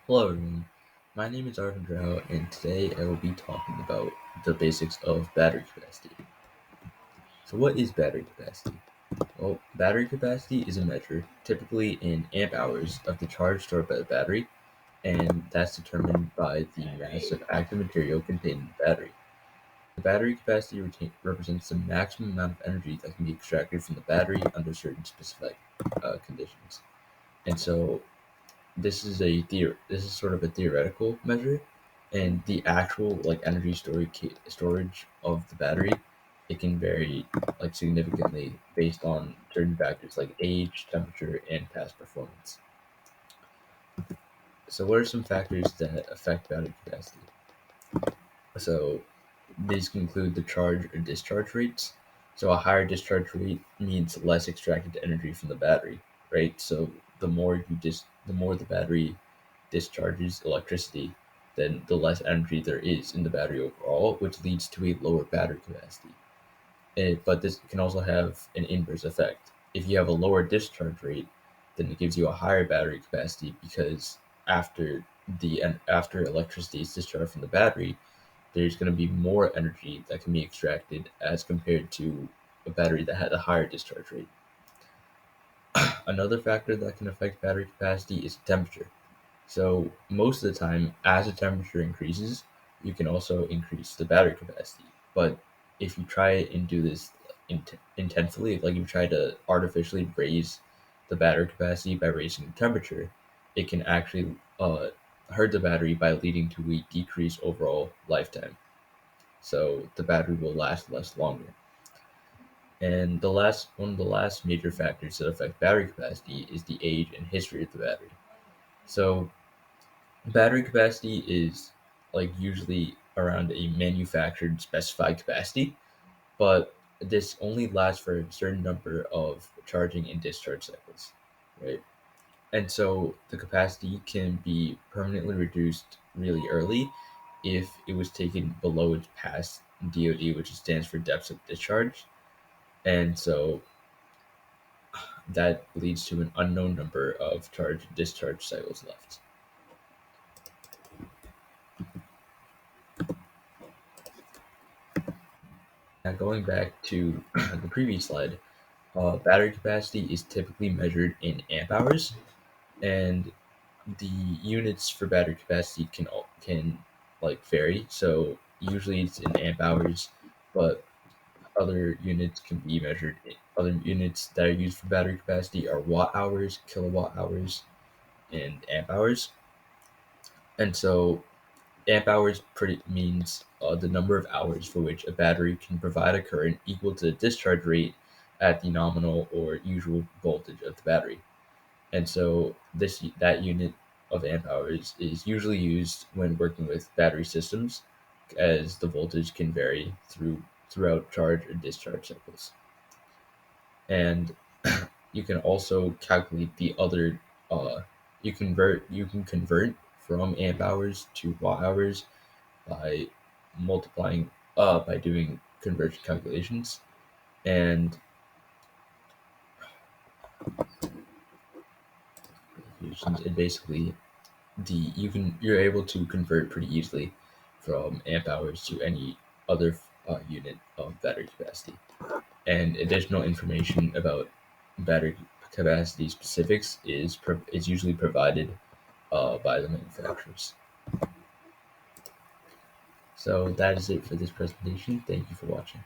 Hello everyone, my name is Arvin Drow and today I will be talking about the basics of battery capacity. So what is battery capacity? Well, battery capacity is a measure, typically in amp hours, of the charge stored by the battery, and that's determined by the mass of active material contained in the battery. The battery capacity represents the maximum amount of energy that can be extracted from the battery under certain specific conditions. And so this is sort of a theoretical measure, and the actual energy storage of the battery, it can vary significantly based on certain factors like age, temperature, and past performance. So what are some factors that affect battery capacity? So these can include the charge or discharge rates. So a higher discharge rate means less extracted energy from the battery, right? So the more the battery discharges electricity, then the less energy there is in the battery overall, which leads to a lower battery capacity. But this can also have an inverse effect. If you have a lower discharge rate, then it gives you a higher battery capacity because after electricity is discharged from the battery, there's going to be more energy that can be extracted as compared to a battery that had a higher discharge rate. Another factor that can affect battery capacity is temperature. So most of the time, as the temperature increases, you can also increase the battery capacity. But if you try and do this intensely, like if you try to artificially raise the battery capacity by raising the temperature, it can actually hurt the battery by leading to a decreased overall lifetime. So the battery will last less longer. And the last one of the last major factors that affect battery capacity is the age and history of the battery. So battery capacity is usually around a manufactured specified capacity, but this only lasts for a certain number of charging and discharge cycles, right? And so the capacity can be permanently reduced really early if it was taken below its past DOD, which stands for depths of discharge. And so that leads to an unknown number of charge and discharge cycles left. Now, going back to the previous slide, battery capacity is typically measured in amp hours, and the units for battery capacity can vary. So usually it's in amp hours, but other units can be measured. Other units that are used for battery capacity are watt hours, kilowatt hours, and amp hours. And so amp hours pretty means the number of hours for which a battery can provide a current equal to the discharge rate at the nominal or usual voltage of the battery. And so that unit of amp hours is usually used when working with battery systems, as the voltage can vary throughout charge or discharge cycles. And you can also calculate the other. You can convert from amp hours to watt hours by multiplying by doing conversion calculations, and basically you're able to convert pretty easily from amp hours to any other unit of battery capacity. And additional information about battery capacity specifics is usually provided by the manufacturers. So that is it for this presentation. Thank you for watching.